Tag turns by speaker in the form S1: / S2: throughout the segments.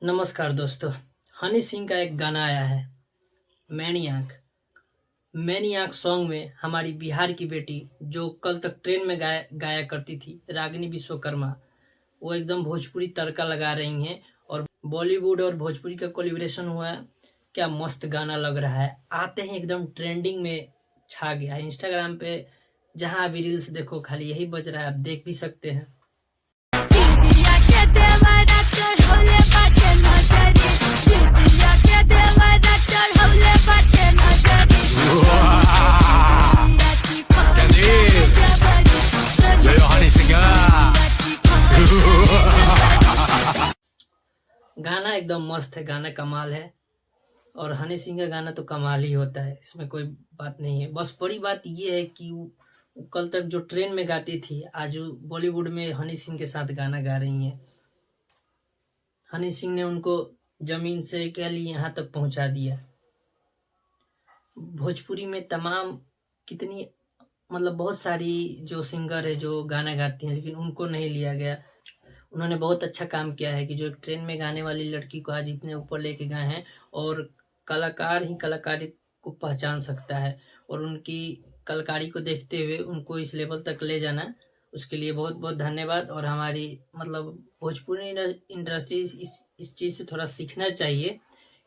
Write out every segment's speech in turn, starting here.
S1: नमस्कार दोस्तों। हनी सिंह का एक गाना आया है, मैनियाक। मैनियाक सॉन्ग में हमारी बिहार की बेटी जो कल तक ट्रेन में गाया करती थी, रागिनी विश्वकर्मा, वो एकदम भोजपुरी तड़का लगा रही हैं और बॉलीवुड और भोजपुरी का कोलिब्रेशन हुआ है। क्या मस्त गाना लग रहा है। आते ही एकदम ट्रेंडिंग में छा गया है। इंस्टाग्राम पे जहाँ भी रील्स देखो खाली यही बज रहा है, आप देख भी सकते हैं। गाना एकदम मस्त है, गाना कमाल है। और हनी सिंह का गाना तो कमाल ही होता है, इसमें कोई बात नहीं है। बस बड़ी बात ये है कि वो कल तक जो ट्रेन में गाती थी, आज वो बॉलीवुड में हनी सिंह के साथ गाना गा रही हैं। हनी सिंह ने उनको जमीन से कह ली यहाँ तक पहुंचा दिया। भोजपुरी में तमाम कितनी मतलब बहुत सारी जो सिंगर है जो गाना गाती हैं, लेकिन उनको नहीं लिया गया। उन्होंने बहुत अच्छा काम किया है कि जो एक ट्रेन में गाने वाली लड़की को आज इतने ऊपर लेके गए हैं। और कलाकार ही कलाकारी को पहचान सकता है, और उनकी कलाकारी को देखते हुए उनको इस लेवल तक ले जाना, उसके लिए बहुत बहुत धन्यवाद। और हमारी मतलब भोजपुरी इंडस्ट्री इस चीज़ से थोड़ा सीखना चाहिए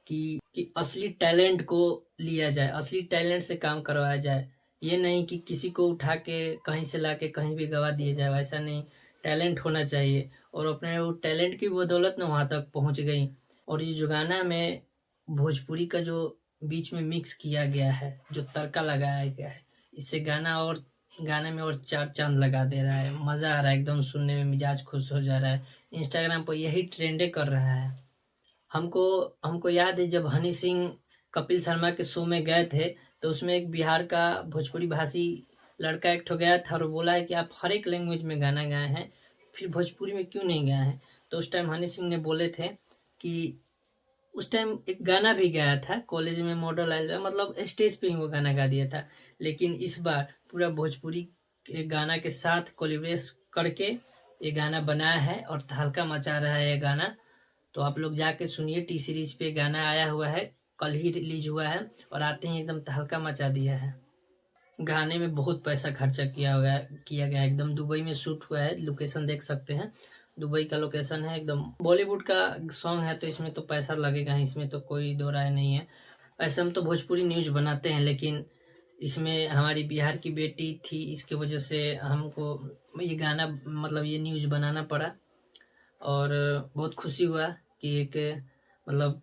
S1: कि असली टैलेंट को लिया जाए, असली टैलेंट से काम करवाया जाए। ये नहीं कि किसी को उठा के कहीं से ला के कहीं भी गवा दिया जाए, वैसा नहीं। टैलेंट होना चाहिए, और अपने वो टैलेंट की बदौलत ना वहाँ तक पहुँच गई। और ये जो गाना में भोजपुरी का जो बीच में मिक्स किया गया है, जो तड़का लगाया गया है, इससे गाने में और चार चांद लगा दे रहा है। मज़ा आ रहा है, एकदम सुनने में मिजाज खुश हो जा रहा है। इंस्टाग्राम पर यही ट्रेंडे कर रहा है। हमको हमको याद है जब हनी सिंह कपिल शर्मा के शो में गए थे, तो उसमें एक बिहार का भोजपुरी भाषी लड़का एक ठो गया था और बोला है कि आप हर एक लैंग्वेज में गाना गाए हैं, फिर भोजपुरी में क्यों नहीं गाए हैं। तो उस टाइम हनी सिंह ने बोले थे कि उस टाइम एक गाना भी गाया था कॉलेज में, मॉडल आयल, मतलब स्टेज पे ही वो गाना गा दिया था। लेकिन इस बार पूरा भोजपुरी के गाना के साथ कोलिब्रेट करके ये गाना बनाया है और तहलका मचा रहा है ये गाना। तो आप लोग जाके सुनिए, टी सीरीज पे गाना आया हुआ है, कल ही रिलीज हुआ है, और आते ही एकदम तहलका मचा दिया है। गाने में बहुत पैसा खर्चा किया गया एकदम दुबई में शूट हुआ है। लोकेशन देख सकते हैं, दुबई का लोकेशन है। एकदम बॉलीवुड का सॉन्ग है तो इसमें तो पैसा लगेगा ही, इसमें तो कोई दो राय नहीं है। वैसे हम तो भोजपुरी न्यूज बनाते हैं, लेकिन इसमें हमारी बिहार की बेटी थी, इसके वजह से हमको ये गाना मतलब ये न्यूज बनाना पड़ा। और बहुत खुशी हुआ कि एक मतलब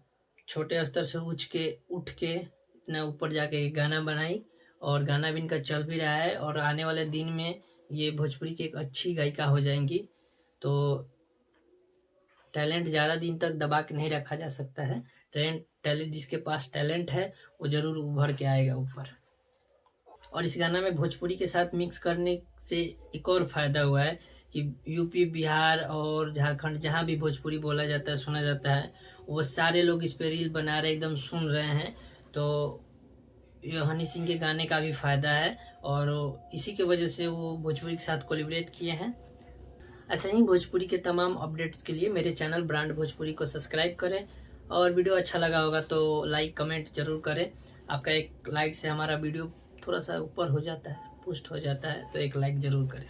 S1: छोटे स्तर से उठ के इतना ऊपर जाके एक गाना बनाई, और गाना भी इनका चल भी रहा है। और आने वाले दिन में ये भोजपुरी की एक अच्छी गायिका हो जाएंगी। तो टैलेंट ज़्यादा दिन तक दबा के नहीं रखा जा सकता है। टैलेंट जिसके पास टैलेंट है वो ज़रूर उभर के आएगा ऊपर। और इस गाना में भोजपुरी के साथ मिक्स करने से एक और फ़ायदा हुआ है कि यूपी, बिहार और झारखंड जहाँ भी भोजपुरी बोला जाता है, सुना जाता है, वो सारे लोग इस पे रील बना रहे, एकदम सुन रहे हैं। तो ये हनी सिंह के गाने का भी फ़ायदा है, और इसी के वजह से वो भोजपुरी के साथ कोलिब्रेट किए हैं। ऐसे ही भोजपुरी के तमाम अपडेट्स के लिए मेरे चैनल ब्रांड भोजपुरी को सब्सक्राइब करें, और वीडियो अच्छा लगा होगा तो लाइक कमेंट ज़रूर करें। आपका एक लाइक से हमारा वीडियो थोड़ा सा ऊपर हो जाता है, पुस्ट हो जाता है, तो एक लाइक ज़रूर करें।